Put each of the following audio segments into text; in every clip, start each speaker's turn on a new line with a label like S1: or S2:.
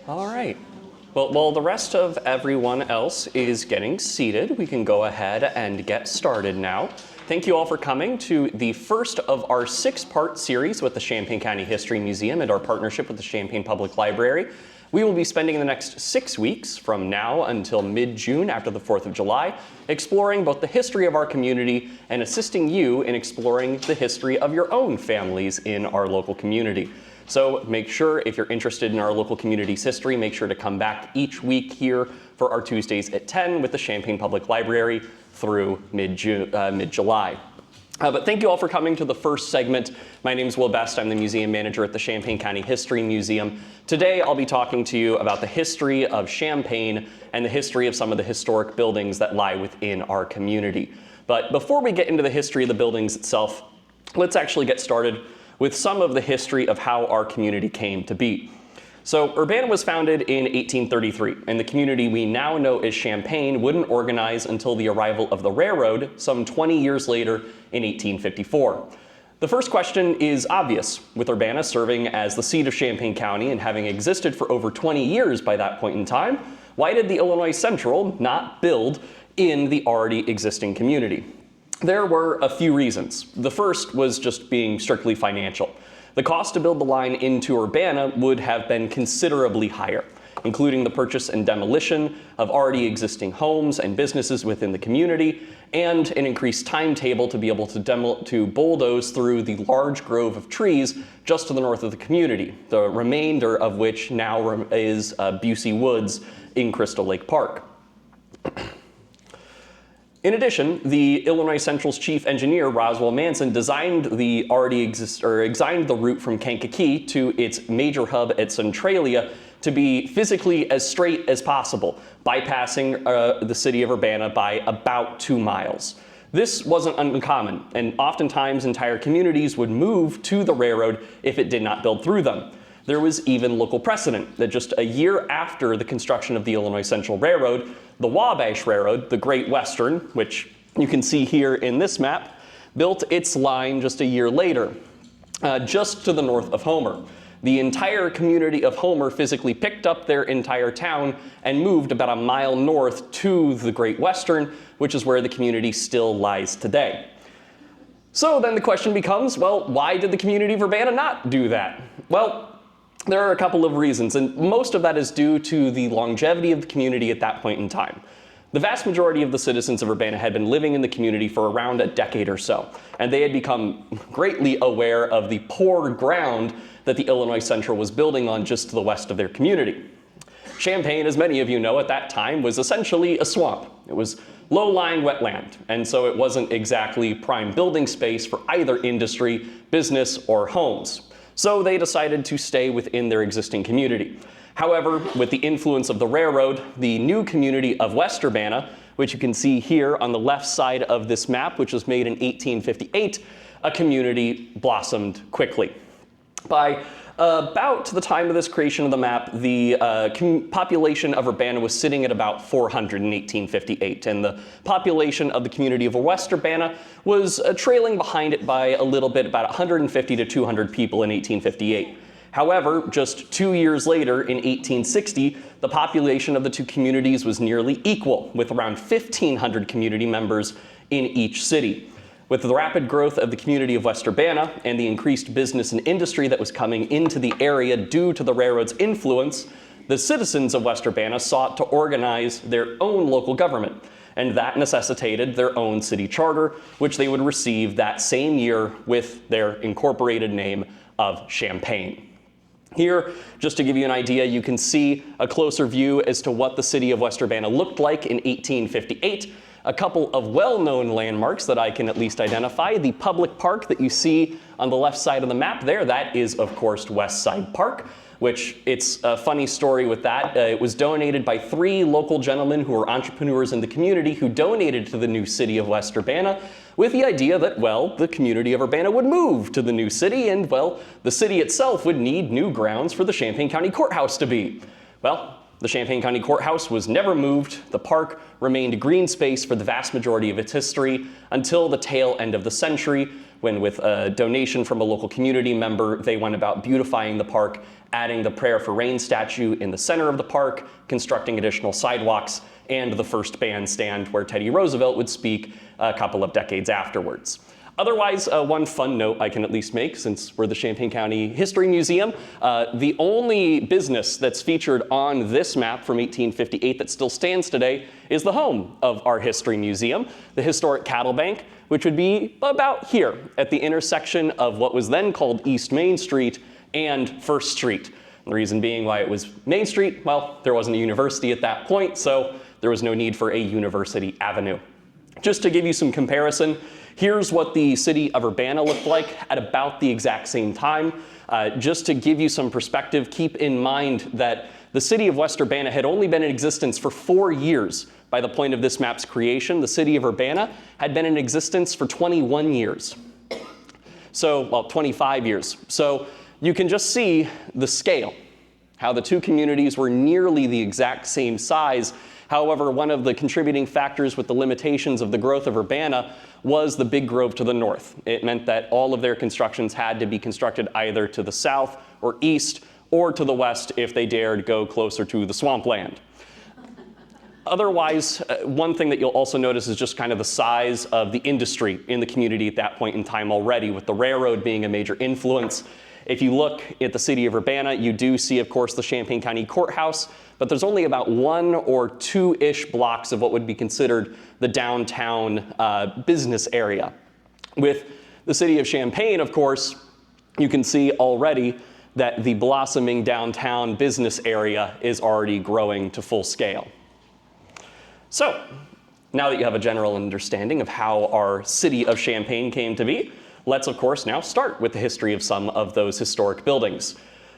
S1: All right. Well, while the rest of everyone else is getting seated, we can go ahead and get started now. Thank you all for coming to the first of our 6-part series with the Champaign County History Museum and our partnership with the Champaign Public Library. We will be spending the next 6 weeks from now until mid-June after the 4th of July, exploring both the history of our community and assisting you in exploring the history of your own families in our local community. So make sure, if you're interested in our local community's history, make sure to come back each week here for our Tuesdays at 10 with the Champaign Public Library through mid-July. But thank you all for coming to the first segment. My name is Will Best. I'm the museum manager at the Champaign County History Museum. Today I'll be talking to you about the history of Champaign and the history of some of the historic buildings that lie within our community. But before we get into the history of the buildings itself, let's actually get started with some of the history of how our community came to be. So Urbana was founded in 1833, and the community we now know as Champaign wouldn't organize until the arrival of the railroad some 20 years later in 1854. The first question is obvious. With Urbana serving as the seat of Champaign County and having existed for over 20 years by that point in time, why did the Illinois Central not build in the already existing community? There were a few reasons. The first was just being strictly financial. The cost to build the line into Urbana would have been considerably higher, including the purchase and demolition of already existing homes and businesses within the community, and an increased timetable to be able to bulldoze through the large grove of trees just to the north of the community, the remainder of which now is Busey Woods in Crystal Lake Park. In addition, the Illinois Central's chief engineer, Roswell Manson, designed the route from Kankakee to its major hub at Centralia to be physically as straight as possible, bypassing the city of Urbana by about 2 miles. This wasn't uncommon, and oftentimes entire communities would move to the railroad if it did not build through them. There was even local precedent that just a year after the construction of the Illinois Central Railroad, the Wabash Railroad, the Great Western, which you can see here in this map, built its line just a year later, just to the north of Homer. The entire community of Homer physically picked up their entire town and moved about a mile north to the Great Western, which is where the community still lies today. So then the question becomes, well, why did the community of Urbana not do that? Well, there are a couple of reasons, and most of that is due to the longevity of the community at that point in time. The vast majority of the citizens of Urbana had been living in the community for around a decade or so, and they had become greatly aware of the poor ground that the Illinois Central was building on just to the west of their community. Champaign, as many of you know, at that time was essentially a swamp. It was low-lying wetland, and so it wasn't exactly prime building space for either industry, business, or homes. So they decided to stay within their existing community. However, with the influence of the railroad, the new community of West Urbana, which you can see here on the left side of this map, which was made in 1858, a community blossomed quickly. By about the time of this creation of the map, the population of Urbana was sitting at about 400 in 1858, and the population of the community of West Urbana was trailing behind it by a little bit, about 150 to 200 people in 1858. However, just 2 years later, in 1860, the population of the two communities was nearly equal, with around 1,500 community members in each city. With the rapid growth of the community of West Urbana and the increased business and industry that was coming into the area due to the railroad's influence, the citizens of West Urbana sought to organize their own local government, and that necessitated their own city charter, which they would receive that same year with their incorporated name of Champaign. Here, just to give you an idea, you can see a closer view as to what the city of West Urbana looked like in 1858. A couple of well-known landmarks that I can at least identify. The public park that you see on the left side of the map there, that is, of course, West Side Park, which it's a funny story with that. It was donated by 3 local gentlemen who were entrepreneurs in the community who donated to the new city of West Urbana with the idea that, well, the community of Urbana would move to the new city and, well, the city itself would need new grounds for the Champaign County Courthouse to be. Well, the Champaign County Courthouse was never moved. The park remained green space for the vast majority of its history until the tail end of the century, when with a donation from a local community member, they went about beautifying the park, adding the Prayer for Rain statue in the center of the park, constructing additional sidewalks, and the first bandstand where Teddy Roosevelt would speak a couple of decades afterwards. Otherwise, one fun note I can at least make, since we're the Champaign County History Museum, the only business that's featured on this map from 1858 that still stands today is the home of our History Museum, the historic Cattle Bank, which would be about here at the intersection of what was then called East Main Street and First Street. The reason being why it was Main Street, well, there wasn't a university at that point, so there was no need for a University Avenue. Just to give you some comparison, here's what the city of Urbana looked like at about the exact same time. Just to give you some perspective, keep in mind that the city of West Urbana had only been in existence for 4 years by the point of this map's creation. The city of Urbana had been in existence for 21 years. So, well, 25 years. So you can just see the scale, how the two communities were nearly the exact same size. However, one of the contributing factors with the limitations of the growth of Urbana was the big grove to the north. It meant that all of their constructions had to be constructed either to the south or east or to the west if they dared go closer to the swampland. Otherwise, one thing that you'll also notice is just kind of the size of the industry in the community at that point in time already, with the railroad being a major influence. If you look at the city of Urbana, you do see, of course, the Champaign County Courthouse, but there's only about 1 or 2-ish blocks of what would be considered the downtown business area. With the city of Champaign, of course, you can see already that the blossoming downtown business area is already growing to full scale. So, now that you have a general understanding of how our city of Champaign came to be, let's of course now start with the history of some of those historic buildings.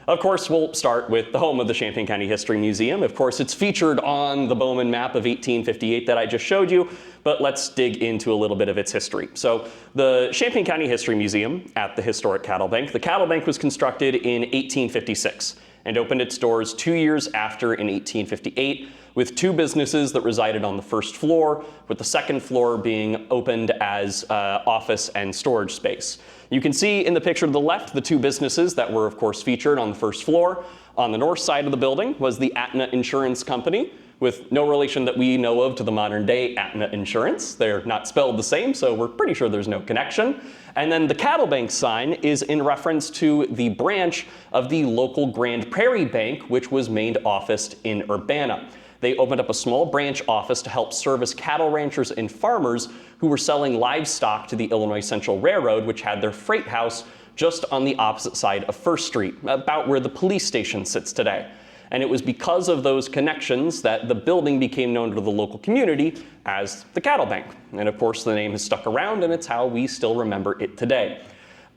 S1: Of course, we'll start with the home of the Champaign County History Museum. Of course, it's featured on the Bowman map of 1858 that I just showed you, but let's dig into a little bit of its history. So the Champaign County History Museum at the historic Cattle Bank. The Cattle Bank was constructed in 1856 and opened its doors 2 years after in 1858, with 2 businesses that resided on the first floor, with the second floor being opened as office and storage space. You can see in the picture to the left the 2 businesses that were, of course, featured on the first floor. On the north side of the building was the Aetna Insurance Company, with no relation that we know of to the modern day Aetna Insurance. They're not spelled the same, so we're pretty sure there's no connection. And then the Cattle Bank sign is in reference to the branch of the local Grand Prairie Bank, which was main officed in Urbana. They opened up a small branch office to help service cattle ranchers and farmers who were selling livestock to the Illinois Central Railroad, which had their freight house just on the opposite side of First Street, about where the police station sits today. And it was because of those connections that the building became known to the local community as the Cattle Bank. And of course, the name has stuck around, and it's how we still remember it today.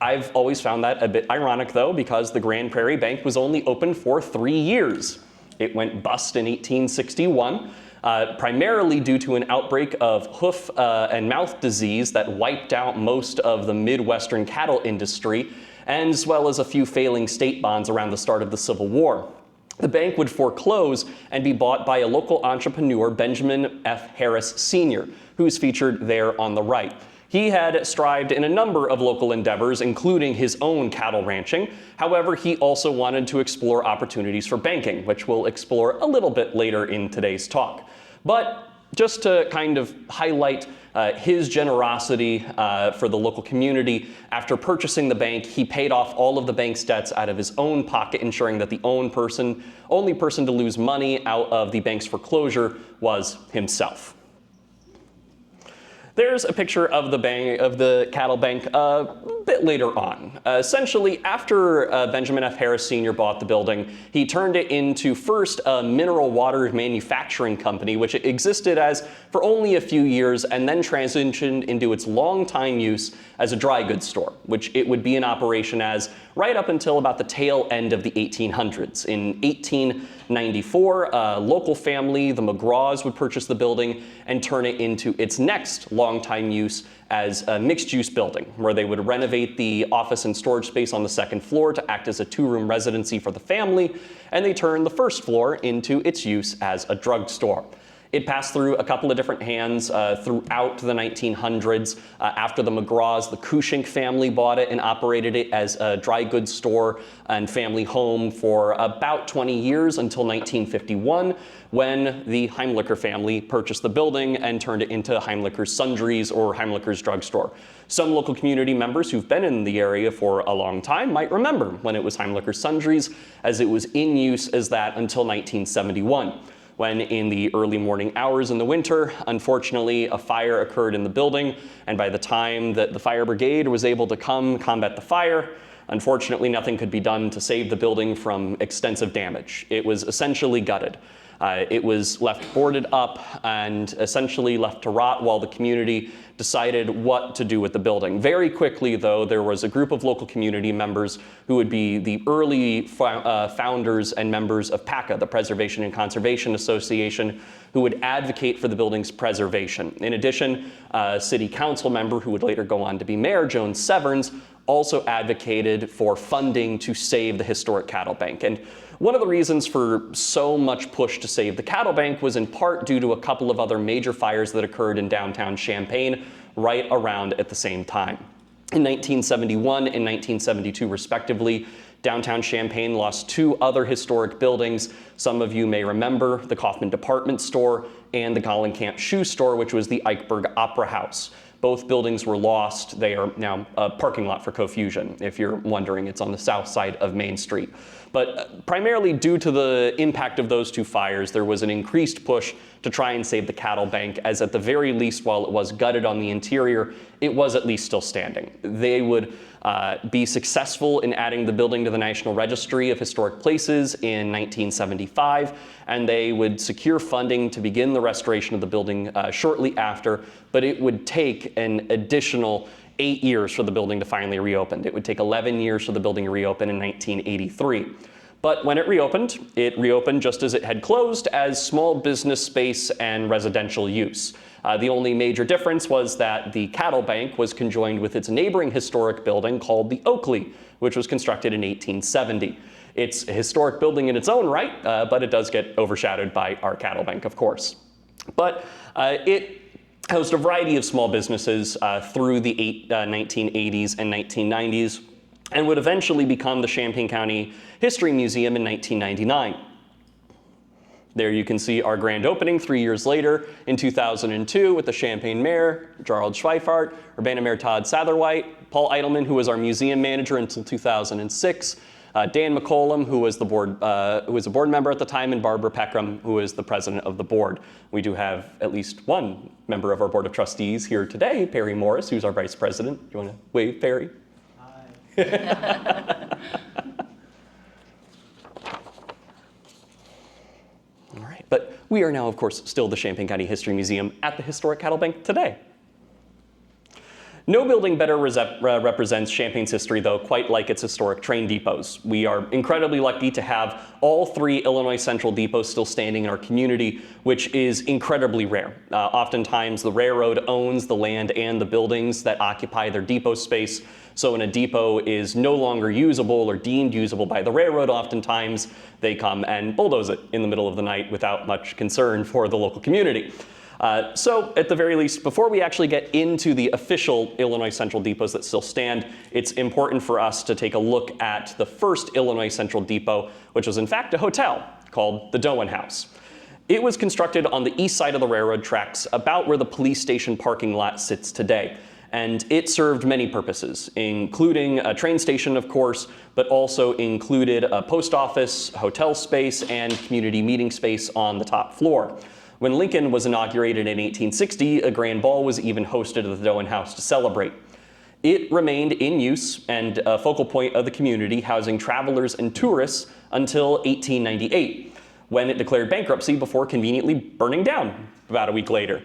S1: I've always found that a bit ironic, though, because the Grand Prairie Bank was only open for 3 years. It went bust in 1861, primarily due to an outbreak of hoof and mouth disease that wiped out most of the Midwestern cattle industry, as well as a few failing state bonds around the start of the Civil War. The bank would foreclose and be bought by a local entrepreneur, Benjamin F. Harris Sr., who is featured there on the right. He had strived in a number of local endeavors, including his own cattle ranching. However, he also wanted to explore opportunities for banking, which we'll explore a little bit later in today's talk. But just to kind of highlight his generosity for the local community, after purchasing the bank, he paid off all of the bank's debts out of his own pocket, ensuring that the only person to lose money out of the bank's foreclosure was himself. There's a picture of the Cattle Bank a bit later on. Essentially, after Benjamin F. Harris Sr. bought the building, he turned it into first a mineral water manufacturing company, which it existed as for only a few years, and then transitioned into its long-time use as a dry goods store, which it would be in operation as right up until about the tail end of the 1800s. In 1894, a local family, the McGraws, would purchase the building and turn it into its next long-time use as a mixed-use building, where they would renovate the office and storage space on the second floor to act as a 2-room residency for the family, and they turned the first floor into its use as a drugstore. It passed through a couple of different hands throughout the 1900s. After the McGraws, the Cushing family bought it and operated it as a dry goods store and family home for about 20 years until 1951, when the Heimlicher family purchased the building and turned it into Heimlicher's Sundries or Heimlicher's Drugstore. Some local community members who've been in the area for a long time might remember when it was Heimlicher's Sundries, as it was in use as that until 1971. When in the early morning hours in the winter, unfortunately, a fire occurred in the building, and by the time that the fire brigade was able to come combat the fire, unfortunately nothing could be done to save the building from extensive damage. It was essentially gutted. It was left boarded up and essentially left to rot while the community decided what to do with the building. Very quickly, though, there was a group of local community members who would be the early founders and members of PACA, the Preservation and Conservation Association, who would advocate for the building's preservation. In addition, a city council member who would later go on to be mayor, Joan Severns, also advocated for funding to save the historic cattle bank. And one of the reasons for so much push to save the cattle bank was in part due to a couple of other major fires that occurred in downtown Champaign right around at the same time. In 1971 and 1972 respectively, downtown Champaign lost two other historic buildings. Some of you may remember the Kaufman Department Store and the Gollenkamp Shoe Store, which was the Eichberg Opera House. Both buildings were lost. They are now a parking lot for Cofusion. If you're wondering, it's on the south side of Main Street. But primarily due to the impact of those two fires, there was an increased push to try and save the cattle bank, as at the very least, while it was gutted on the interior, it was at least still standing. They would be successful in adding the building to the National Registry of Historic Places in 1975, and they would secure funding to begin the restoration of the building shortly after, but it would take an additional 8 years for the building to finally reopen. It would take 11 years for the building to reopen in 1983. But when it reopened just as it had closed, as small business space and residential use. The only major difference was that the cattle bank was conjoined with its neighboring historic building called the Oakley, which was constructed in 1870. It's a historic building in its own right, but it does get overshadowed by our cattle bank, of course. But it housed a variety of small businesses through the 1980s and 1990s, and would eventually become the Champaign County History Museum in 1999. There you can see our grand opening 3 years later in 2002 with the Champaign Mayor, Gerald Schweifart, Urbana Mayor Todd Satterwhite, Paul Eitelman, who was our museum manager until 2006, Dan McCollum, who was a board member at the time, and Barbara Peckham, who is the president of the board. We do have at least one member of our board of trustees here today, Perry Morris, who's our vice president. Do you want to wave, Perry? Hi. All right, but we are now, of course, still the Champaign County History Museum at the Historic Cattle Bank today. No building better represents Champaign's history, though, quite like its historic train depots. We are incredibly lucky to have all three Illinois Central depots still standing in our community, which is incredibly rare. Oftentimes, the railroad owns the land and the buildings that occupy their depot space. So when a depot is no longer usable or deemed usable by the railroad, oftentimes they come and bulldoze it in the middle of the night without much concern for the local community. So at the very least, before we actually get into the official Illinois Central depots that still stand, it's important for us to take a look at the first Illinois Central depot, which was in fact a hotel called the Doan House. It was constructed on the east side of the railroad tracks, about where the police station parking lot sits today. And it served many purposes, including a train station, of course, but also included a post office, hotel space, and community meeting space on the top floor. When Lincoln was inaugurated in 1860, a grand ball was even hosted at the Doan House to celebrate. It remained in use and a focal point of the community, housing travelers and tourists until 1898, when it declared bankruptcy before conveniently burning down about a week later.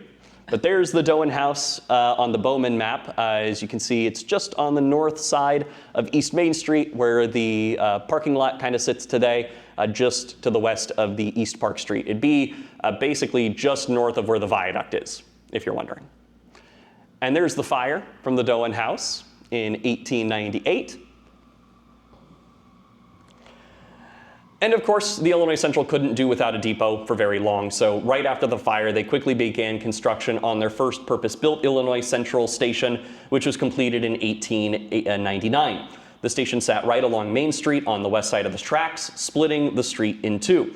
S1: But there's the Doan House on the Bowman map. As you can see, it's just on the north side of East Main Street, where the parking lot kind of sits today, just to the west of the East Park Street. It'd be basically just north of where the viaduct is, if you're wondering. And there's the fire from the Doan House in 1898. And of course, the Illinois Central couldn't do without a depot for very long, so right after the fire, they quickly began construction on their first purpose-built Illinois Central station, which was completed in 1899. The station sat right along Main Street on the west side of the tracks, splitting the street in two.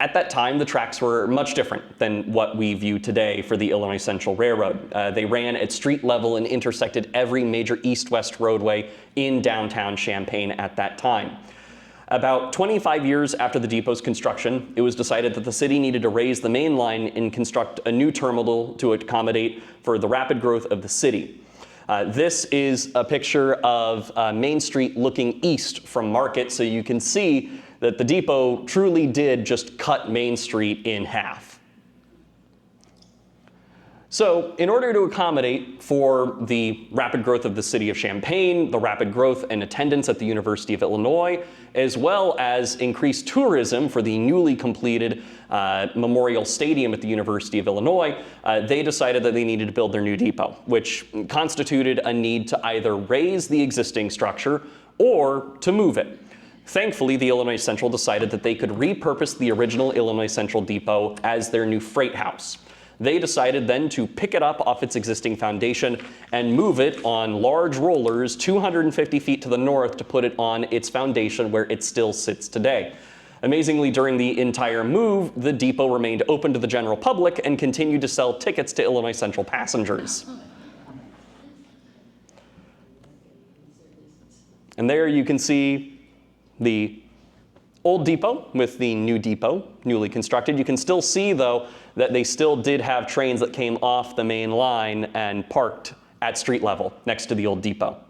S1: At that time, the tracks were much different than what we view today for the Illinois Central Railroad. They ran at street level and intersected every major east-west roadway in downtown Champaign at that time. About 25 years after the depot's construction, it was decided that the city needed to raise the main line and construct a new terminal to accommodate for the rapid growth of the city. This is a picture of Main Street looking east from Market, so you can see that the depot truly did just cut Main Street in half. So, in order to accommodate for the rapid growth of the city of Champaign, the rapid growth and attendance at the University of Illinois, as well as increased tourism for the newly completed Memorial Stadium at the University of Illinois, they decided that they needed to build their new depot, which constituted a need to either raise the existing structure or to move it. Thankfully, the Illinois Central decided that they could repurpose the original Illinois Central Depot as their new freight house. They decided then to pick it up off its existing foundation and move it on large rollers 250 feet to the north to put it on its foundation where it still sits today. Amazingly, during the entire move, the depot remained open to the general public and continued to sell tickets to Illinois Central passengers. And there you can see the old depot with the new depot, newly constructed. You can still see, though, that they still did have trains that came off the main line and parked at street level next to the old depot.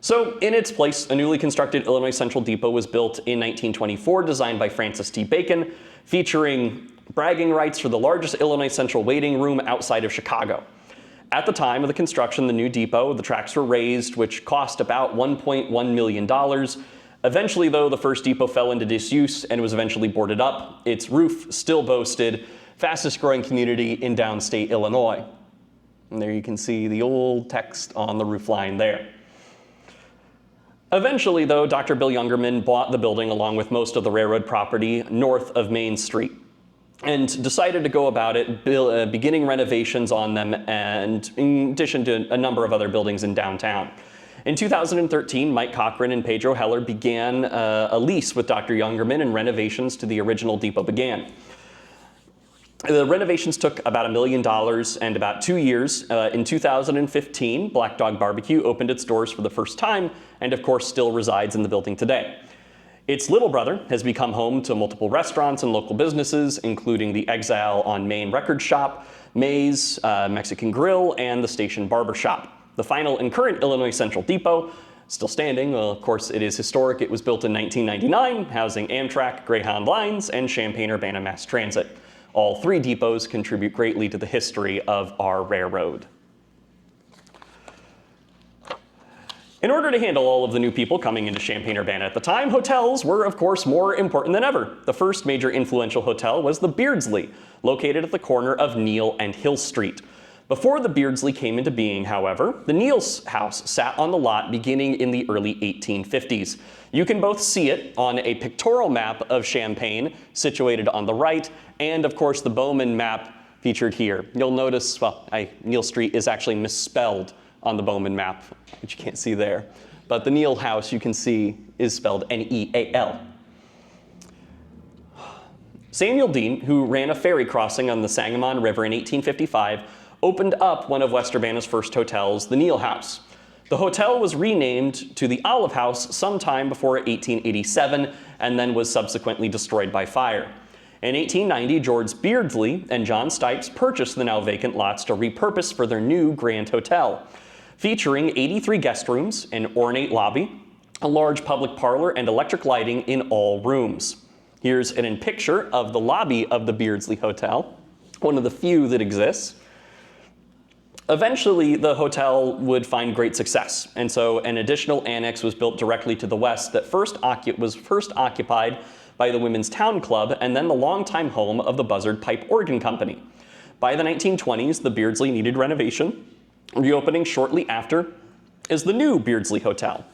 S1: So, in its place, a newly constructed Illinois Central Depot was built in 1924, designed by Francis T. Bacon, featuring bragging rights for the largest Illinois Central waiting room outside of Chicago. At the time of the construction of the new depot, the tracks were raised, which cost about $1.1 million. Eventually, though, the first depot fell into disuse and was eventually boarded up. Its roof still boasted fastest growing community in downstate Illinois. And there you can see the old text on the roof line there. Eventually, though, Dr. Bill Youngerman bought the building along with most of the railroad property north of Main Street and decided to go about it beginning renovations on them, and in addition to a number of other buildings in downtown. In 2013, Mike Cochran and Pedro Heller began a lease with Dr. Youngerman, and renovations to the original depot began. The renovations took about $1 million and about 2 years. In 2015, Black Dog Barbecue opened its doors for the first time and, of course, still resides in the building today. Its little brother has become home to multiple restaurants and local businesses, including the Exile on Main Record Shop, Maze, Mexican Grill, and the Station Barber Shop. The final and current Illinois Central Depot, still standing. Well, of course, it is historic. It was built in 1999, housing Amtrak, Greyhound lines, and Champaign-Urbana Mass Transit. All three depots contribute greatly to the history of our railroad. In order to handle all of the new people coming into Champaign-Urbana at the time, hotels were, of course, more important than ever. The first major influential hotel was the Beardsley, located at the corner of Neal and Hill Street. Before the Beardsley came into being, however, the Neal's house sat on the lot beginning in the early 1850s. You can both see it on a pictorial map of Champaign, situated on the right, and of course the Bowman map featured here. You'll notice, well, Neal Street is actually misspelled on the Bowman map, which you can't see there. But the Neal house, you can see, is spelled N-E-A-L. Samuel Dean, who ran a ferry crossing on the Sangamon River in 1855, opened up one of West Urbana's first hotels, the Neal House. The hotel was renamed to the Olive House sometime before 1887 and then was subsequently destroyed by fire. In 1890, George Beardsley and John Stipes purchased the now vacant lots to repurpose for their new Grand Hotel, featuring 83 guest rooms, an ornate lobby, a large public parlor, and electric lighting in all rooms. Here's an picture of the lobby of the Beardsley Hotel, one of the few that exists. Eventually, the hotel would find great success, and so an additional annex was built directly to the west that was first occupied by the Women's Town Club and then the longtime home of the Buzzard Pipe Organ Company. By the 1920s, the Beardsley needed renovation, reopening shortly after as the new Beardsley Hotel.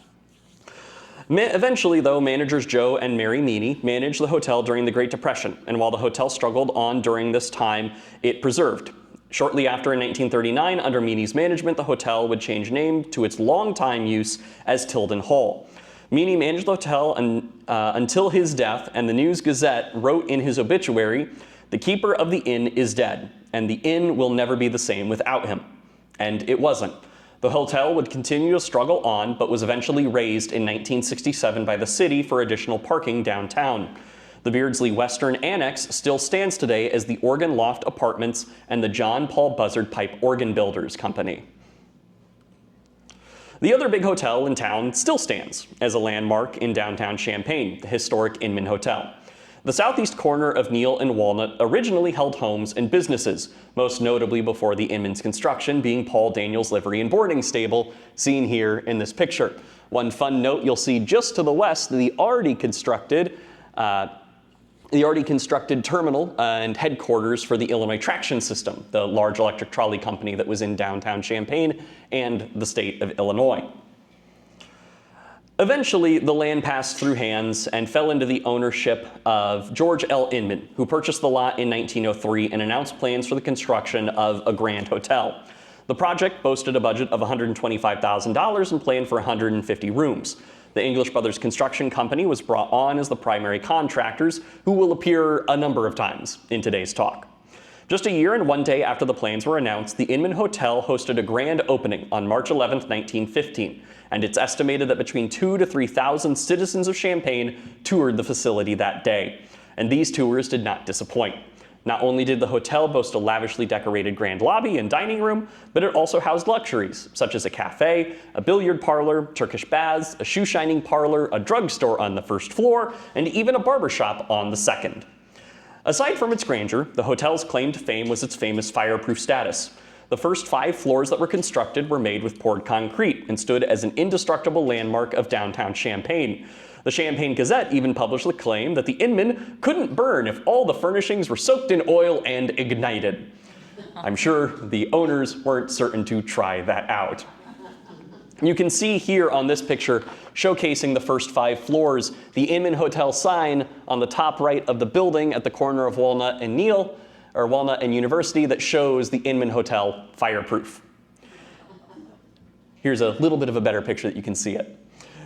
S1: Eventually, though, managers Joe and Mary Meany managed the hotel during the Great Depression, and while the hotel struggled on during this time, it preserved. Shortly after, in 1939, under Meany's management, the hotel would change name to its longtime use as Tilden Hall. Meany managed the hotel until his death, and the News-Gazette wrote in his obituary, "The keeper of the inn is dead, and the inn will never be the same without him." And it wasn't. The hotel would continue to struggle on, but was eventually raised in 1967 by the city for additional parking downtown. The Beardsley Western Annex still stands today as the Organ Loft Apartments and the John Paul Buzzard Pipe Organ Builders Company. The other big hotel in town still stands as a landmark in downtown Champaign, the historic Inman Hotel. The southeast corner of Neal and Walnut originally held homes and businesses, most notably before the Inman's construction being Paul Daniels Livery and Boarding Stable, seen here in this picture. One fun note you'll see just to the west, the already constructed terminal and headquarters for the Illinois Traction System, the large electric trolley company that was in downtown Champaign and the state of Illinois. Eventually, the land passed through hands and fell into the ownership of George L. Inman, who purchased the lot in 1903 and announced plans for the construction of a grand hotel. The project boasted a budget of $125,000 and planned for 150 rooms. The English Brothers Construction Company was brought on as the primary contractors, who will appear a number of times in today's talk. Just a year and one day after the plans were announced, the Inman Hotel hosted a grand opening on March 11, 1915, and it's estimated that between 2,000 to 3,000 citizens of Champaign toured the facility that day. And these tours did not disappoint. Not only did the hotel boast a lavishly decorated grand lobby and dining room, but it also housed luxuries, such as a cafe, a billiard parlor, Turkish baths, a shoe-shining parlor, a drugstore on the first floor, and even a barbershop on the second. Aside from its grandeur, the hotel's claim to fame was its famous fireproof status. The first 5 floors that were constructed were made with poured concrete and stood as an indestructible landmark of downtown Champaign. The Champaign Gazette even published the claim that the Inman couldn't burn if all the furnishings were soaked in oil and ignited. I'm sure the owners weren't certain to try that out. You can see here on this picture, showcasing the first 5 floors, the Inman Hotel sign on the top right of the building at the corner of Walnut and Neal, or Walnut and University, that shows the Inman Hotel fireproof. Here's a little bit of a better picture that you can see it.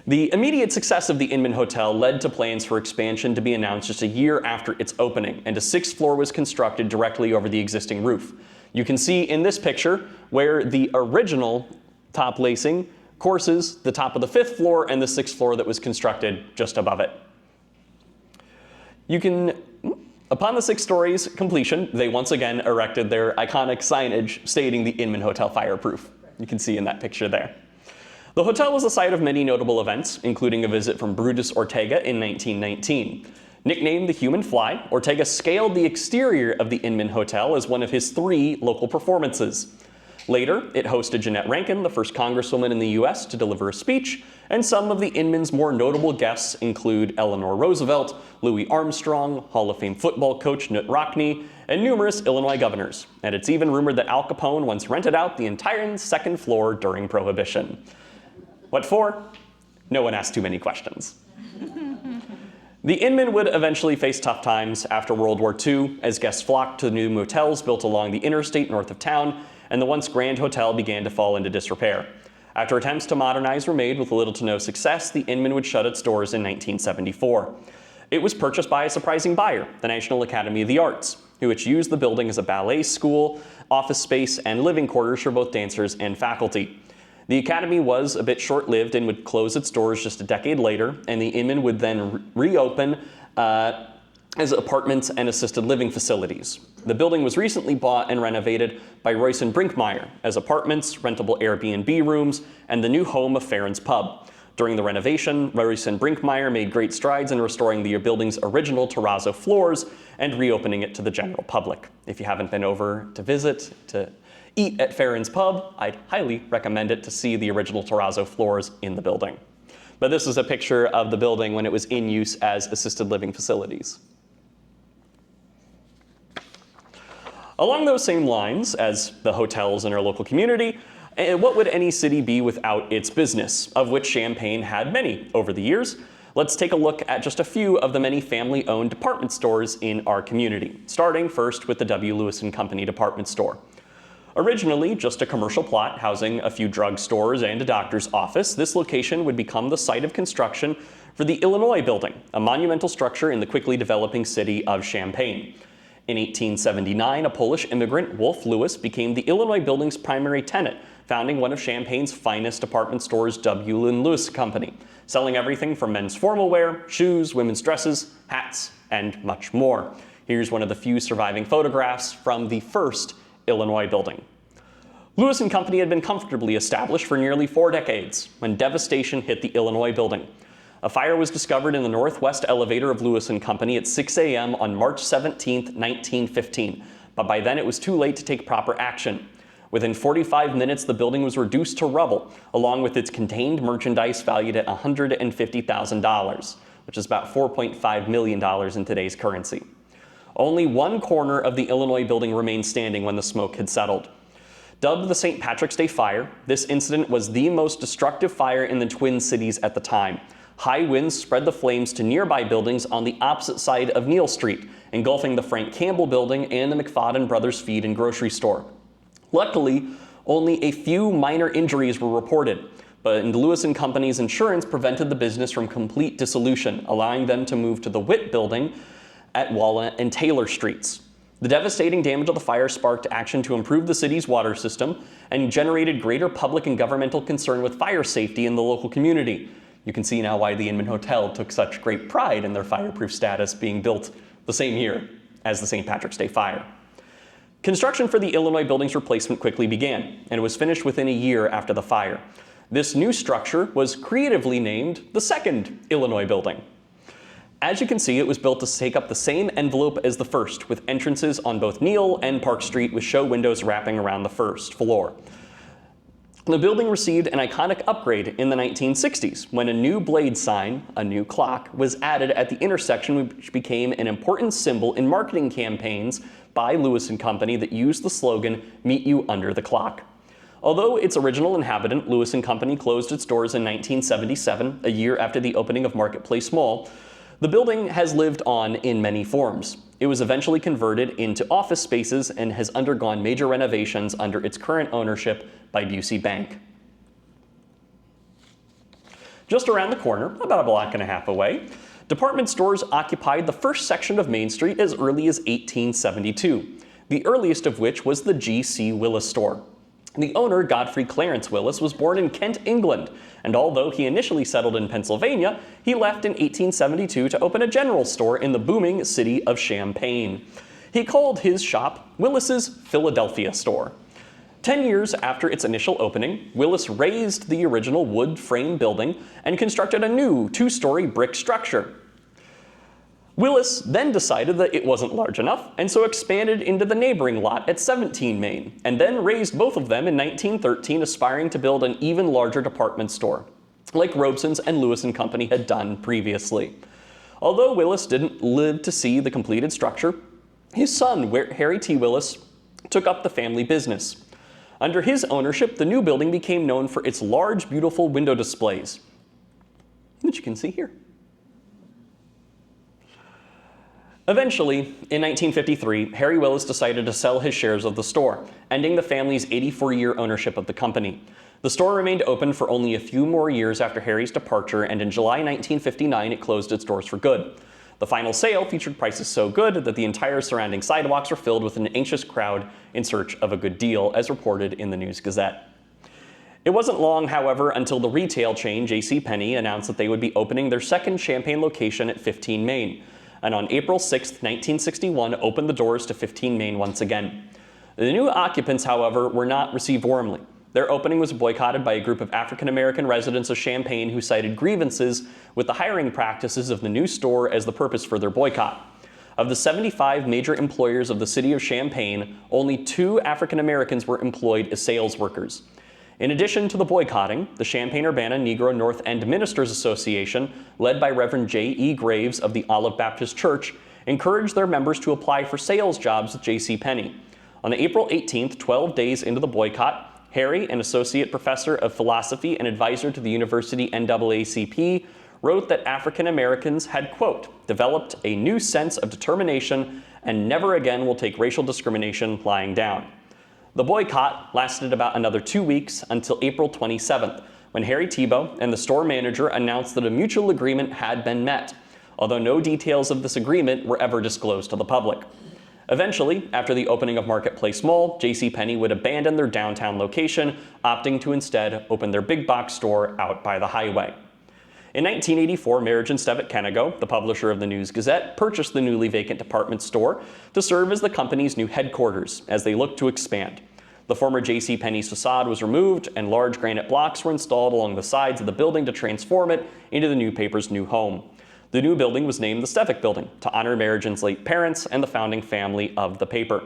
S1: The immediate success of the Inman Hotel led to plans for expansion to be announced just a year after its opening, and a 6th floor was constructed directly over the existing roof. You can see in this picture where the original top lacing courses the top of the 5th floor and the 6th floor that was constructed just above it. Upon the 6 stories completion, they once again erected their iconic signage stating the Inman Hotel fireproof. You can see in that picture there. The hotel was the site of many notable events, including a visit from Brutus Ortega in 1919. Nicknamed the Human Fly, Ortega scaled the exterior of the Inman Hotel as one of his 3 local performances. Later, it hosted Jeanette Rankin, the first congresswoman in the U.S. to deliver a speech, and some of the Inman's more notable guests include Eleanor Roosevelt, Louis Armstrong, Hall of Fame football coach Knute Rockne, and numerous Illinois governors. And it's even rumored that Al Capone once rented out the entire 2nd floor during Prohibition. What for? No one asked too many questions. The Inman would eventually face tough times after World War II, as guests flocked to new motels built along the interstate north of town, and the once grand hotel began to fall into disrepair. After attempts to modernize were made with little to no success, the Inman would shut its doors in 1974. It was purchased by a surprising buyer, the National Academy of the Arts, which used the building as a ballet school, office space, and living quarters for both dancers and faculty. The Academy was a bit short-lived and would close its doors just a decade later, and the Inman would then reopen as apartments and assisted living facilities. The building was recently bought and renovated by Robeson Brinkmeyer as apartments, rentable Airbnb rooms, and the new home of Farron's Pub. During the renovation, Robeson Brinkmeyer made great strides in restoring the building's original terrazzo floors and reopening it to the general public. If you haven't been over to visit, to eat at Farron's Pub, I'd highly recommend it to see the original terrazzo floors in the building. But this is a picture of the building when it was in use as assisted living facilities. Along those same lines as the hotels in our local community, And what would any city be without its business, of which Champaign had many over the years? Let's take a look at just a few of the many family-owned department stores in our community, starting first with the W. Lewis & Company Department Store. Originally just a commercial plot housing a few drugstores and a doctor's office, this location would become the site of construction for the Illinois Building, a monumental structure in the quickly developing city of Champaign. In 1879, a Polish immigrant, Wolf Lewis, became the Illinois Building's primary tenant, founding one of Champaign's finest department stores, W. Lewis Company, selling everything from men's formal wear, shoes, women's dresses, hats, and much more. Here's one of the few surviving photographs from the first Illinois building. Lewis & Company had been comfortably established for nearly 4 decades when devastation hit the Illinois building. A fire was discovered in the northwest elevator of Lewis & Company at 6 a.m. on March 17, 1915, but by then it was too late to take proper action. Within 45 minutes, the building was reduced to rubble, along with its contained merchandise valued at $150,000, which is about $4.5 million in today's currency. Only one corner of the Illinois building remained standing when the smoke had settled. Dubbed the St. Patrick's Day Fire, this incident was the most destructive fire in the Twin Cities at the time. High winds spread the flames to nearby buildings on the opposite side of Neal Street, engulfing the Frank Campbell building and the McFadden Brothers Feed and Grocery Store. Luckily, only a few minor injuries were reported, but Lewis & Company's insurance prevented the business from complete dissolution, allowing them to move to the Witt building at Walnut and Taylor Streets. The devastating damage of the fire sparked action to improve the city's water system and generated greater public and governmental concern with fire safety in the local community. You can see now why the Inman Hotel took such great pride in their fireproof status, being built the same year as the St. Patrick's Day Fire. Construction for the Illinois building's replacement quickly began, and it was finished within a year after the fire. This new structure was creatively named the second Illinois building. As you can see, it was built to take up the same envelope as the first, with entrances on both Neal and Park Street with show windows wrapping around the first floor. The building received an iconic upgrade in the 1960s when a new blade sign, a new clock, was added at the intersection, which became an important symbol in marketing campaigns by Lewis & Company that used the slogan, "Meet you under the clock." Although its original inhabitant, Lewis & Company, closed its doors in 1977, a year after the opening of Marketplace Mall, the building has lived on in many forms. It was eventually converted into office spaces and has undergone major renovations under its current ownership by Busey Bank. Just around the corner, about a block and a half away, department stores occupied the first section of Main Street as early as 1872, the earliest of which was the G.C. Willis store. The owner, Godfrey Clarence Willis, was born in Kent, England, and although he initially settled in Pennsylvania, he left in 1872 to open a general store in the booming city of Champaign. He called his shop Willis's Philadelphia Store. 10 years after its initial opening, Willis razed the original wood frame building and constructed a new 2-story brick structure. Willis then decided that it wasn't large enough, and so expanded into the neighboring lot at 17 Main, and then raised both of them in 1913, aspiring to build an even larger department store, like Robeson's and Lewis & Company had done previously. Although Willis didn't live to see the completed structure, his son, Harry T. Willis, took up the family business. Under his ownership, the new building became known for its large, beautiful window displays, which you can see here. Eventually, in 1953, Harry Willis decided to sell his shares of the store, ending the family's 84-year ownership of the company. The store remained open for only a few more years after Harry's departure, and in July 1959, it closed its doors for good. The final sale featured prices so good that the entire surrounding sidewalks were filled with an anxious crowd in search of a good deal, as reported in the News-Gazette. It wasn't long, however, until the retail chain JCPenney announced that they would be opening their second Champaign location at 15 Main, and on April 6, 1961, opened the doors to 15 Main once again. The new occupants, however, were not received warmly. Their opening was boycotted by a group of African-American residents of Champaign who cited grievances with the hiring practices of the new store as the purpose for their boycott. Of the 75 major employers of the city of Champaign, only 2 African-Americans were employed as sales workers. In addition to the boycotting, the Champaign-Urbana Negro North End Ministers Association, led by Reverend J.E. Graves of the Olive Baptist Church, encouraged their members to apply for sales jobs with JCPenney. On April 18th, 12 days into the boycott, Harry, an associate professor of philosophy and advisor to the University NAACP, wrote that African Americans had, quote, developed a new sense of determination and never again will take racial discrimination lying down. The boycott lasted about another 2 weeks until April 27th, when Harry Tebow and the store manager announced that a mutual agreement had been met, although no details of this agreement were ever disclosed to the public. Eventually, after the opening of Marketplace Mall, JCPenney would abandon their downtown location, opting to instead open their big box store out by the highway. In 1984, Marriage and Stevitt Kennego, the publisher of the News-Gazette, purchased the newly vacant department store to serve as the company's new headquarters as they looked to expand. The former JCPenney's facade was removed and large granite blocks were installed along the sides of the building to transform it into the new paper's new home. The new building was named the Stevitt Building to honor Marriagen's late parents and the founding family of the paper.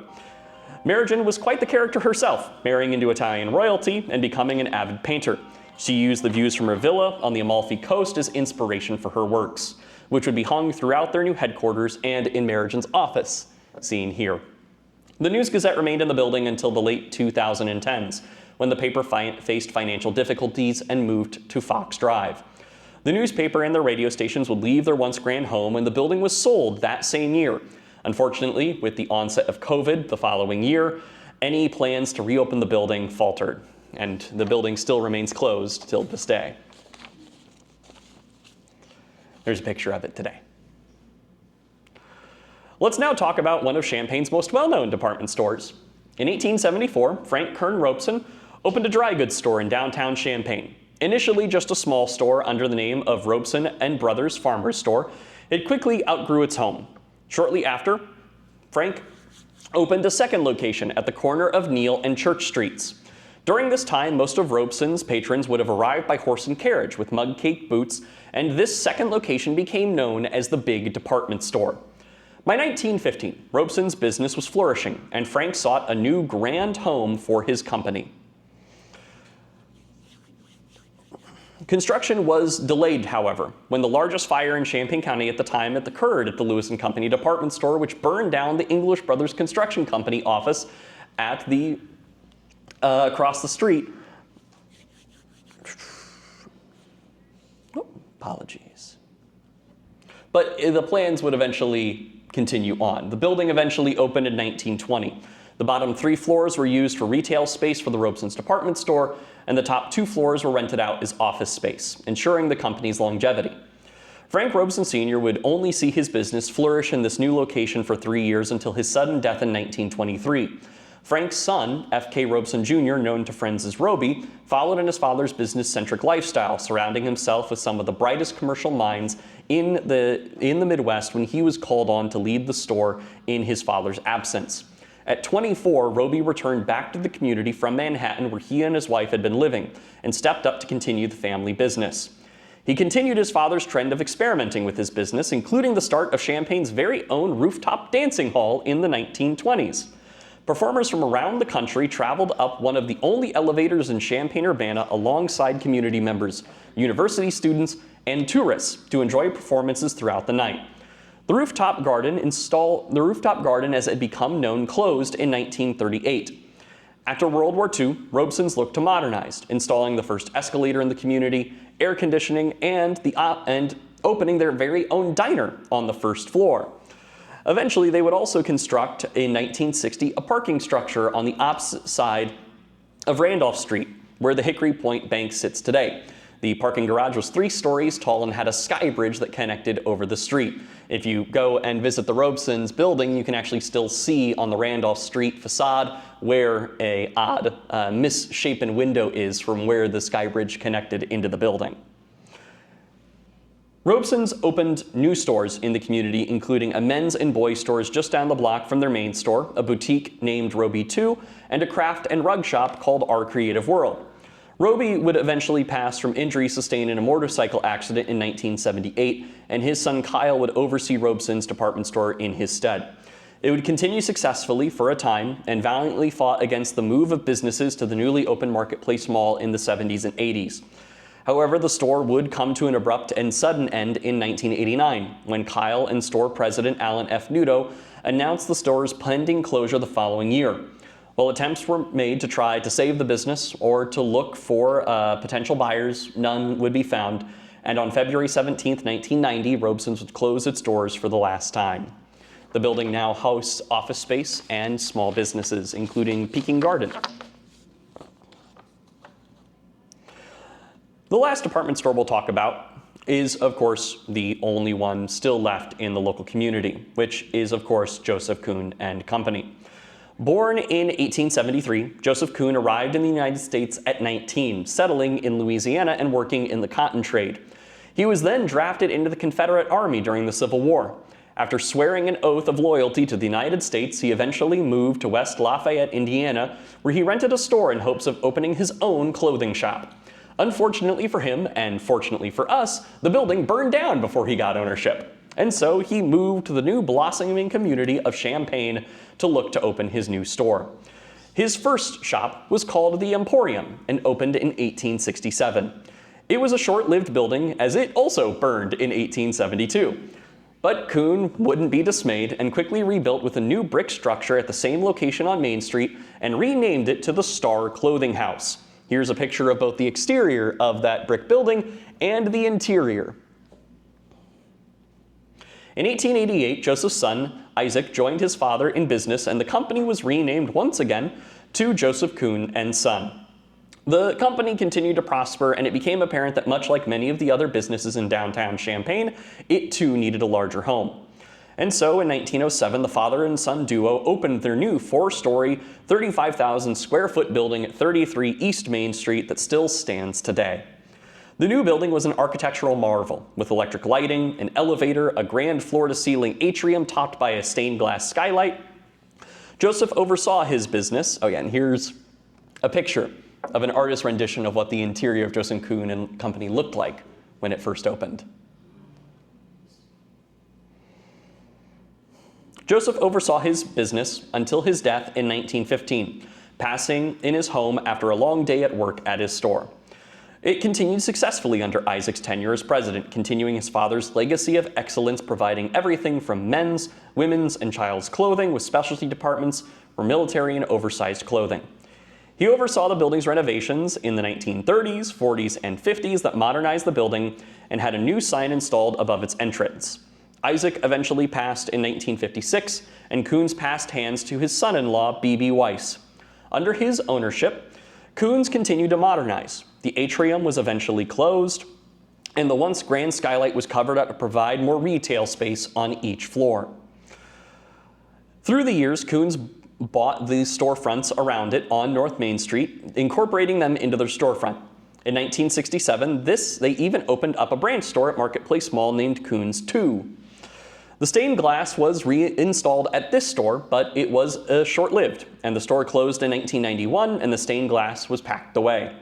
S1: Marriagen was quite the character herself, marrying into Italian royalty and becoming an avid painter. She used the views from her villa on the Amalfi Coast as inspiration for her works, which would be hung throughout their new headquarters and in Marriagen's office, seen here. The News-Gazette remained in the building until the late 2010s, when the paper faced financial difficulties and moved to Fox Drive. The newspaper and their radio stations would leave their once grand home, and the building was sold that same year. Unfortunately, with the onset of COVID the following year, any plans to reopen the building faltered, and the building still remains closed till this day. There's a picture of it today. Let's now talk about one of Champaign's most well-known department stores. In 1874, Frank Kern Robeson opened a dry goods store in downtown Champaign. Initially just a small store under the name of Robeson and Brothers Farmers Store, it quickly outgrew its home. Shortly after, Frank opened a second location at the corner of Neal and Church Streets. During this time, most of Robeson's patrons would have arrived by horse and carriage with mug cake boots, and this second location became known as the Big Department Store. By 1915, Robeson's business was flourishing, and Frank sought a new grand home for his company. Construction was delayed, however, when the largest fire in Champaign County at the time occurred at the Lewis & Company department store, which burned down the English Brothers Construction Company office at the across the street. Oh, apologies. But the plans would eventually continue on. The building eventually opened in 1920. The bottom 3 floors were used for retail space for the Robeson's department store, and the top 2 floors were rented out as office space, ensuring the company's longevity. Frank Robeson Sr. would only see his business flourish in this new location for 3 years until his sudden death in 1923. Frank's son, F.K. Robeson Jr., known to friends as Roby, followed in his father's business-centric lifestyle, surrounding himself with some of the brightest commercial minds in the Midwest when he was called on to lead the store in his father's absence. At 24, Roby returned back to the community from Manhattan where he and his wife had been living, and stepped up to continue the family business. He continued his father's trend of experimenting with his business, including the start of Champaign's very own rooftop dancing hall in the 1920s. Performers from around the country traveled up one of the only elevators in Champaign-Urbana alongside community members, university students, and tourists to enjoy performances throughout the night. The rooftop garden, as it had become known, closed in 1938. After World War II, Robeson's looked to modernize, installing the first escalator in the community, air conditioning, and opening their very own diner on the first floor. Eventually, they would also construct, in 1960, a parking structure on the opposite side of Randolph Street, where the Hickory Point Bank sits today. The parking garage was 3 stories tall and had a sky bridge that connected over the street. If you go and visit the Robeson's building, you can actually still see on the Randolph Street facade where a odd misshapen window is from where the sky bridge connected into the building. Robeson's opened new stores in the community, including a men's and boys stores just down the block from their main store, a boutique named Roby 2, and a craft and rug shop called Our Creative World. Roby would eventually pass from injuries sustained in a motorcycle accident in 1978, and his son Kyle would oversee Robeson's department store in his stead. It would continue successfully for a time and valiantly fought against the move of businesses to the newly opened Marketplace Mall in the 70s and 80s. However, the store would come to an abrupt and sudden end in 1989, when Kyle and store president Alan F. Nudo announced the store's pending closure the following year. While attempts were made to try to save the business or to look for potential buyers, none would be found, and on February 17, 1990, Robeson's would close its doors for the last time. The building now hosts office space and small businesses, including Peking Garden. The last department store we'll talk about is, of course, the only one still left in the local community, which is, of course, Joseph Kuhn and Company. Born in 1873, Joseph Kuhn arrived in the United States at 19, settling in Louisiana and working in the cotton trade. He was then drafted into the Confederate Army during the Civil War. After swearing an oath of loyalty to the United States, he eventually moved to West Lafayette, Indiana, where he rented a store in hopes of opening his own clothing shop. Unfortunately for him, and fortunately for us, the building burned down before he got ownership. And so he moved to the new blossoming community of Champaign to look to open his new store. His first shop was called the Emporium and opened in 1867. It was a short-lived building, as it also burned in 1872. But Kuhn wouldn't be dismayed and quickly rebuilt with a new brick structure at the same location on Main Street and renamed it to the Star Clothing House. Here's a picture of both the exterior of that brick building and the interior. In 1888, Joseph's son, Isaac, joined his father in business, and the company was renamed once again to Joseph Kuhn and Son. The company continued to prosper, and it became apparent that much like many of the other businesses in downtown Champaign, it too needed a larger home. And so in 1907, the father and son duo opened their new 4-story, 35,000 square foot building at 33 East Main Street that still stands today. The new building was an architectural marvel, with electric lighting, an elevator, a grand floor-to-ceiling atrium topped by a stained glass skylight. Joseph oversaw his business. Oh yeah, and here's a picture of an artist's rendition of what the interior of Joseph Kuhn and Company looked like when it first opened. Joseph oversaw his business until his death in 1915, passing in his home after a long day at work at his store. It continued successfully under Isaac's tenure as president, continuing his father's legacy of excellence, providing everything from men's, women's, and child's clothing with specialty departments for military and oversized clothing. He oversaw the building's renovations in the 1930s, 40s, and 50s that modernized the building and had a new sign installed above its entrance. Isaac eventually passed in 1956, and Kuhn's passed hands to his son-in-law, B.B. Weiss. Under his ownership, Kuhn's continued to modernize. The atrium was eventually closed, and the once grand skylight was covered up to provide more retail space on each floor. Through the years, Kuhn's bought the storefronts around it on North Main Street, incorporating them into their storefront. In 1967, they even opened up a branch store at Marketplace Mall named Kuhn's 2. The stained glass was reinstalled at this store, but it was short-lived, and the store closed in 1991, and the stained glass was packed away.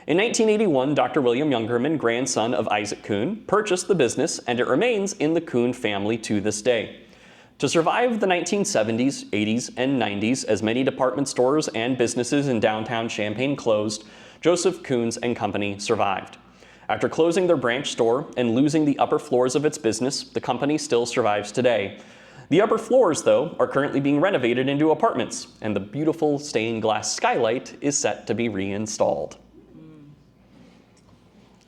S1: In 1981, Dr. William Youngerman, grandson of Isaac Kuhn, purchased the business, and it remains in the Kuhn family to this day. To survive the 1970s, 80s, and 90s, as many department stores and businesses in downtown Champaign closed, Joseph Kuhn's and Company survived. After closing their branch store and losing the upper floors of its business, the company still survives today. The upper floors, though, are currently being renovated into apartments, and the beautiful stained glass skylight is set to be reinstalled.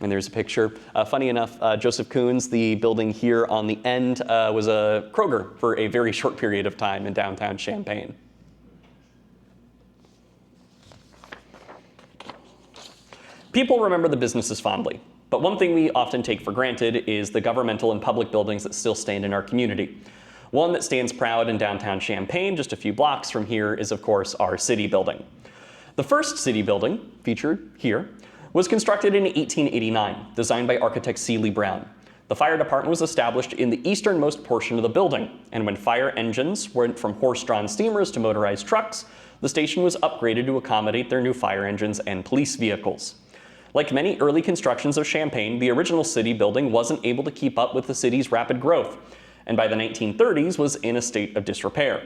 S1: And there's a picture. Funny enough, Joseph Kuhn's, the building here on the end, was a Kroger for a very short period of time in downtown Champaign. People remember the businesses fondly, but one thing we often take for granted is the governmental and public buildings that still stand in our community. One that stands proud in downtown Champaign, just a few blocks from here, is of course our city building. The first city building, featured here, was constructed in 1889, designed by architect C. Lee Brown. The fire department was established in the easternmost portion of the building, and when fire engines went from horse-drawn steamers to motorized trucks, the station was upgraded to accommodate their new fire engines and police vehicles. Like many early constructions of Champaign, the original city building wasn't able to keep up with the city's rapid growth, and by the 1930s was in a state of disrepair.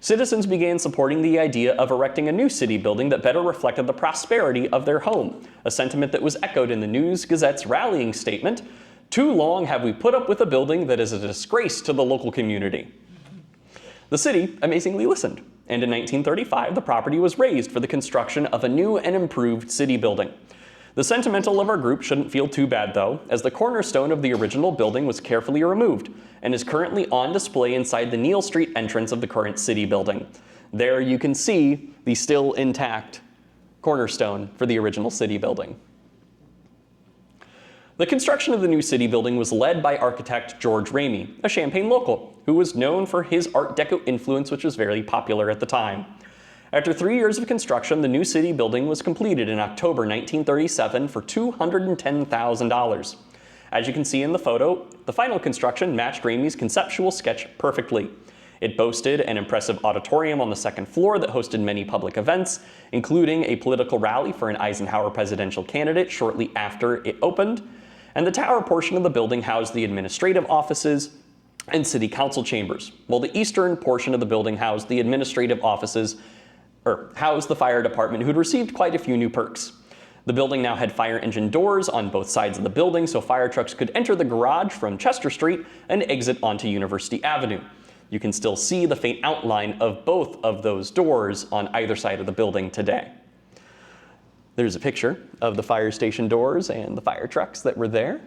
S1: Citizens began supporting the idea of erecting a new city building that better reflected the prosperity of their home, a sentiment that was echoed in the News-Gazette's rallying statement, "Too long have we put up with a building that is a disgrace to the local community." The city amazingly listened. and in 1935 the property was razed for the construction of a new and improved city building. The sentimental of our group shouldn't feel too bad though, as the cornerstone of the original building was carefully removed and is currently on display inside the Neal Street entrance of the current city building. There you can see the still intact cornerstone for the original city building. The construction of the new city building was led by architect George Ramey, a Champaign local, who was known for his Art Deco influence, which was very popular at the time. After 3 years of construction, the new city building was completed in October 1937 for $210,000. As you can see in the photo, the final construction matched Ramey's conceptual sketch perfectly. It boasted an impressive auditorium on the second floor that hosted many public events, including a political rally for an Eisenhower presidential candidate shortly after it opened, and the tower portion of the building housed the administrative offices and city council chambers, while the eastern portion of the building housed the administrative offices, or housed the fire department, who'd received quite a few new perks. The building now had fire engine doors on both sides of the building, so fire trucks could enter the garage from Chester Street and exit onto University Avenue. You can still see the faint outline of both of those doors on either side of the building today. There's a picture of the fire station doors and the fire trucks that were there.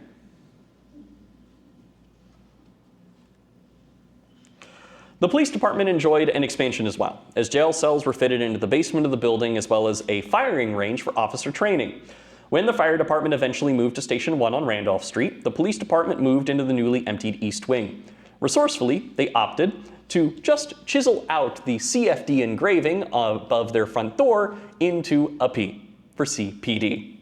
S1: The police department enjoyed an expansion as well, as jail cells were fitted into the basement of the building as well as a firing range for officer training. When the fire department eventually moved to Station 1 on Randolph Street, the police department moved into the newly emptied East Wing. Resourcefully, they opted to just chisel out the CFD engraving above their front door into a P for CPD.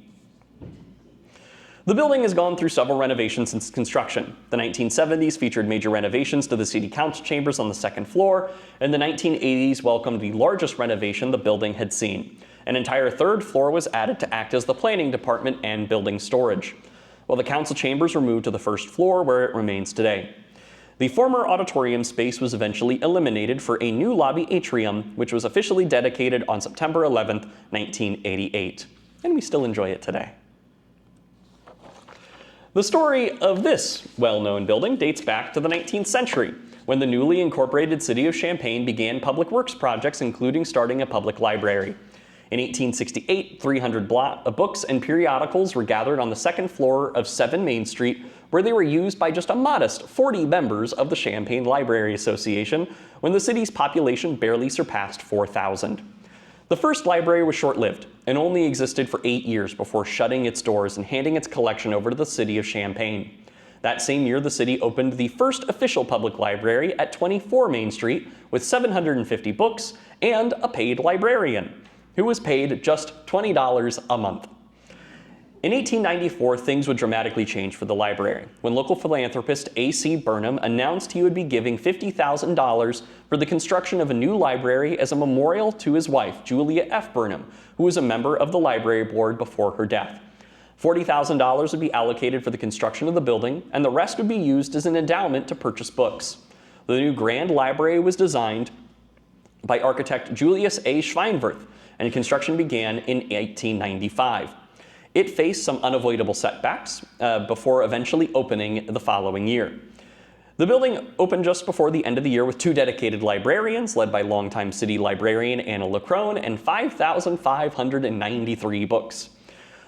S1: The building has gone through several renovations since construction. The 1970s featured major renovations to the city council chambers on the second floor, and the 1980s welcomed the largest renovation the building had seen. An entire third floor was added to act as the planning department and building storage, while the council chambers were moved to the first floor where it remains today. The former auditorium space was eventually eliminated for a new lobby atrium, which was officially dedicated on September 11th, 1988. And we still enjoy it today. The story of this well-known building dates back to the 19th century, when the newly incorporated city of Champaign began public works projects, including starting a public library. In 1868, 300 books and periodicals were gathered on the second floor of 7 Main Street, where they were used by just a modest 40 members of the Champaign Library Association, when the city's population barely surpassed 4,000. The first library was short-lived and only existed for 8 years before shutting its doors and handing its collection over to the city of Champaign. That same year, the city opened the first official public library at 24 Main Street with 750 books and a paid librarian, who was paid just $20 a month. In 1894, things would dramatically change for the library when local philanthropist A.C. Burnham announced he would be giving $50,000 for the construction of a new library as a memorial to his wife, Julia F. Burnham, who was a member of the library board before her death. $40,000 would be allocated for the construction of the building, and the rest would be used as an endowment to purchase books. The new Grand Library was designed by architect Julius A. Schweinwerth, and construction began in 1895. It faced some unavoidable setbacks before eventually opening the following year. The building opened just before the end of the year with 2 dedicated librarians, led by longtime city librarian Anna LaCrone, and 5,593 books.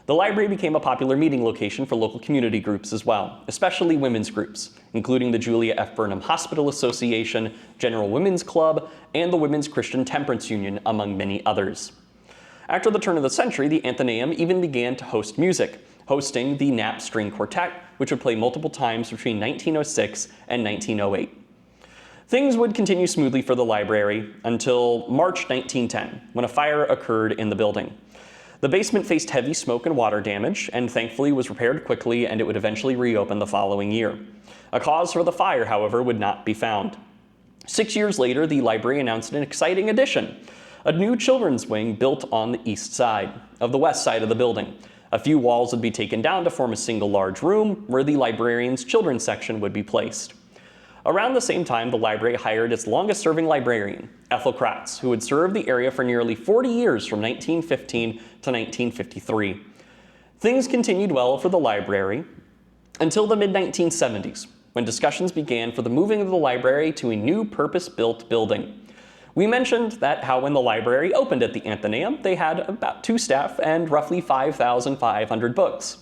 S1: The library became a popular meeting location for local community groups as well, especially women's groups, including the Julia F. Burnham Hospital Association, General Women's Club, and the Women's Christian Temperance Union, among many others. After the turn of the century, the Athenaeum even began to host music, hosting the Knapp String Quartet, which would play multiple times between 1906 and 1908. Things would continue smoothly for the library until March 1910, when a fire occurred in the building. The basement faced heavy smoke and water damage, and thankfully was repaired quickly, and it would eventually reopen the following year. A cause for the fire, however, would not be found. 6 years later, the library announced an exciting addition: a new children's wing built on the east side of the west side of the building. A few walls would be taken down to form a single large room where the librarian's children's section would be placed. Around the same time, the library hired its longest-serving librarian, Ethel Kratz, who would serve the area for nearly 40 years from 1915 to 1953. Things continued well for the library until the mid-1970s, when discussions began for the moving of the library to a new purpose-built building. We mentioned that how when the library opened at the Athenaeum, they had about 2 staff and roughly 5,500 books.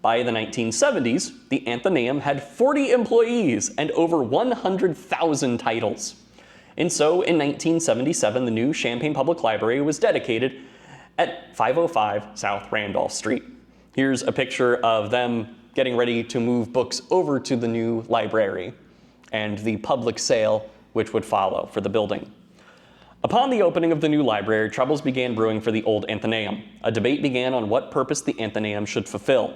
S1: By the 1970s, the Athenaeum had 40 employees and over 100,000 titles. And so in 1977, the new Champaign Public Library was dedicated at 505 South Randolph Street. Here's a picture of them getting ready to move books over to the new library and the public sale which would follow for the building. Upon the opening of the new library, troubles began brewing for the old Athenaeum. A debate began on what purpose the Athenaeum should fulfill.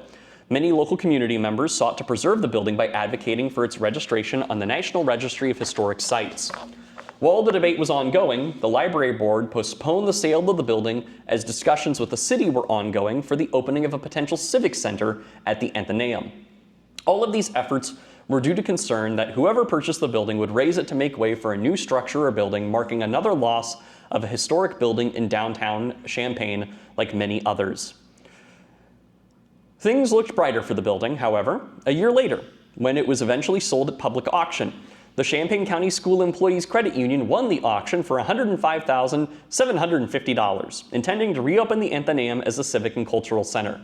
S1: Many local community members sought to preserve the building by advocating for its registration on the National Registry of Historic Sites. While the debate was ongoing, the library board postponed the sale of the building as discussions with the city were ongoing for the opening of a potential civic center at the Athenaeum. All of these efforts were due to concern that whoever purchased the building would raise it to make way for a new structure or building, marking another loss of a historic building in downtown Champaign like many others. Things looked brighter for the building, however, a year later, when it was eventually sold at public auction. The Champaign County School Employees Credit Union won the auction for $105,750, intending to reopen the Athenaeum as a civic and cultural center.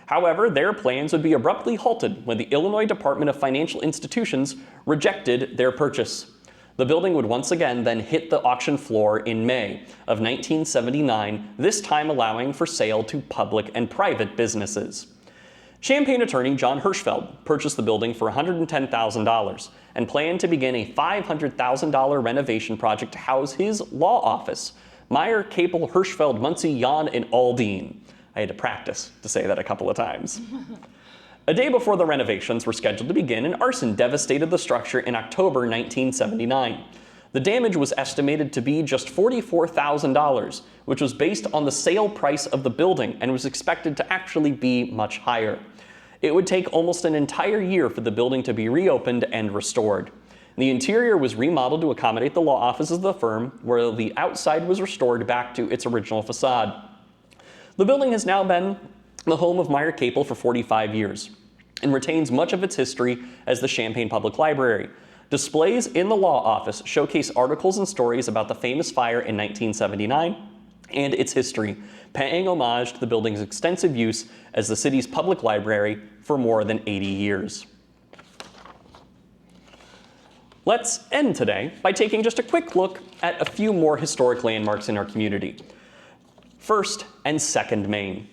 S1: However, their plans would be abruptly halted when the Illinois Department of Financial Institutions rejected their purchase. The building would once again then hit the auction floor in May of 1979, this time allowing for sale to public and private businesses. Champaign attorney John Hirschfeld purchased the building for $110,000 and planned to begin a $500,000 renovation project to house his law office, Meyer, Capel, Hirschfeld, Muncie, Jan, and Aldine. I had to practice to say that a couple of times. A day before the renovations were scheduled to begin, an arson devastated the structure in October 1979. The damage was estimated to be just $44,000, which was based on the sale price of the building and was expected to actually be much higher. It would take almost an entire year for the building to be reopened and restored. The interior was remodeled to accommodate the law offices of the firm, where the outside was restored back to its original facade. The building has now been the home of Meyer Capel for 45 years and retains much of its history as the Champaign Public Library. Displays in the law office showcase articles and stories about the famous fire in 1979 and its history, paying homage to the building's extensive use as the city's public library for more than 80 years. Let's end today by taking just a quick look at a few more historic landmarks in our community. First and Second Main.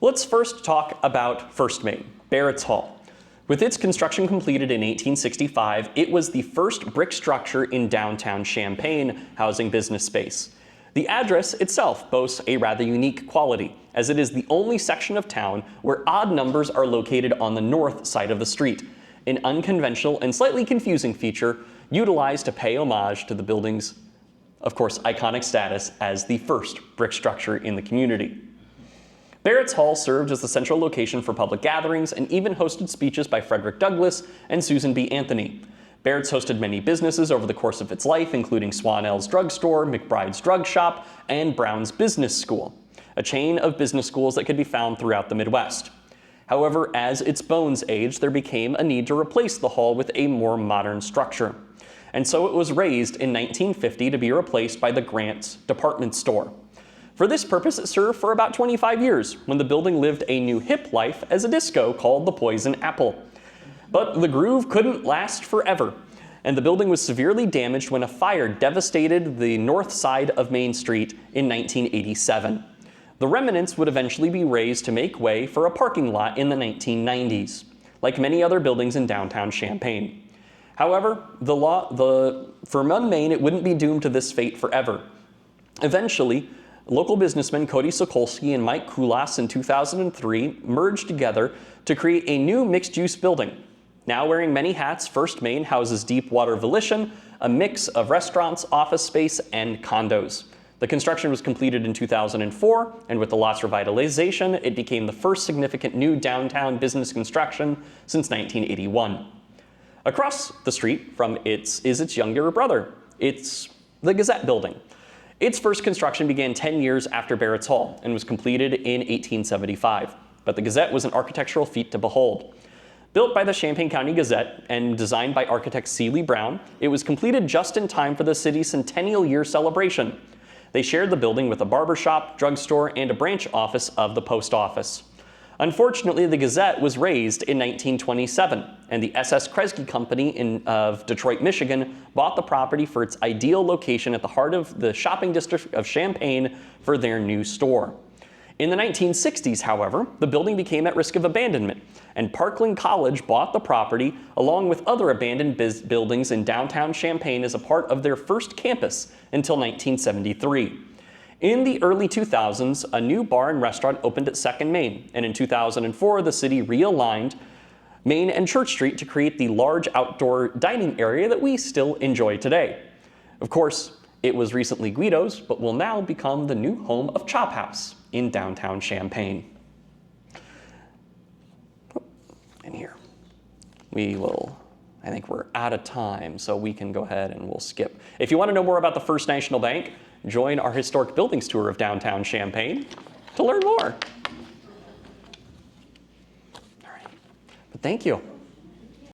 S1: Let's first talk about First Main, Barrett's Hall. With its construction completed in 1865, it was the first brick structure in downtown Champaign housing business space. The address itself boasts a rather unique quality, as it is the only section of town where odd numbers are located on the north side of the street, an unconventional and slightly confusing feature utilized to pay homage to the building's, of course, iconic status as the first brick structure in the community. Barrett's Hall served as the central location for public gatherings and even hosted speeches by Frederick Douglass and Susan B. Anthony. Barrett's hosted many businesses over the course of its life, including Swanell's Drug Store, McBride's Drug Shop, and Brown's Business School, a chain of business schools that could be found throughout the Midwest. However, as its bones aged, there became a need to replace the hall with a more modern structure. And so it was razed in 1950 to be replaced by the Grant's Department Store. For this purpose, it served for about 25 years, when the building lived a new hip life as a disco called the Poison Apple. But the groove couldn't last forever, and the building was severely damaged when a fire devastated the north side of Main Street in 1987. The remnants would eventually be razed to make way for a parking lot in the 1990s, like many other buildings in downtown Champaign. However, for Munn, Maine, it wouldn't be doomed to this fate forever. Eventually, local businessmen Cody Sokolsky and Mike Kulas in 2003 merged together to create a new mixed-use building. Now wearing many hats, First Main houses Deepwater Volition, a mix of restaurants, office space, and condos. The construction was completed in 2004, and with the lot's revitalization, it became the first significant new downtown business construction since 1981. Across the street from is its younger brother. It's the Gazette building. Its first construction began 10 years after Barrett's Hall and was completed in 1875, but the Gazette was an architectural feat to behold. Built by the Champaign County Gazette and designed by architect C. Lee Brown, it was completed just in time for the city's centennial year celebration. They shared the building with a barber shop, drugstore, and a branch office of the post office. Unfortunately, the Gazette was razed in 1927, and the S.S. Kresge Company of Detroit, Michigan, bought the property for its ideal location at the heart of the shopping district of Champaign for their new store. In the 1960s, however, the building became at risk of abandonment, and Parkland College bought the property along with other abandoned buildings in downtown Champaign as a part of their first campus until 1973. In the early 2000s, a new bar and restaurant opened at 2nd Main, and in 2004, the city realigned Main and Church Street to create the large outdoor dining area that we still enjoy today. Of course, it was recently Guido's, but will now become the new home of Chop House in downtown Champaign. And here, I think we're out of time, so we can go ahead and we'll skip. If you want to know more about the First National Bank, join our Historic Buildings Tour of downtown Champaign to learn more. All right, but thank you.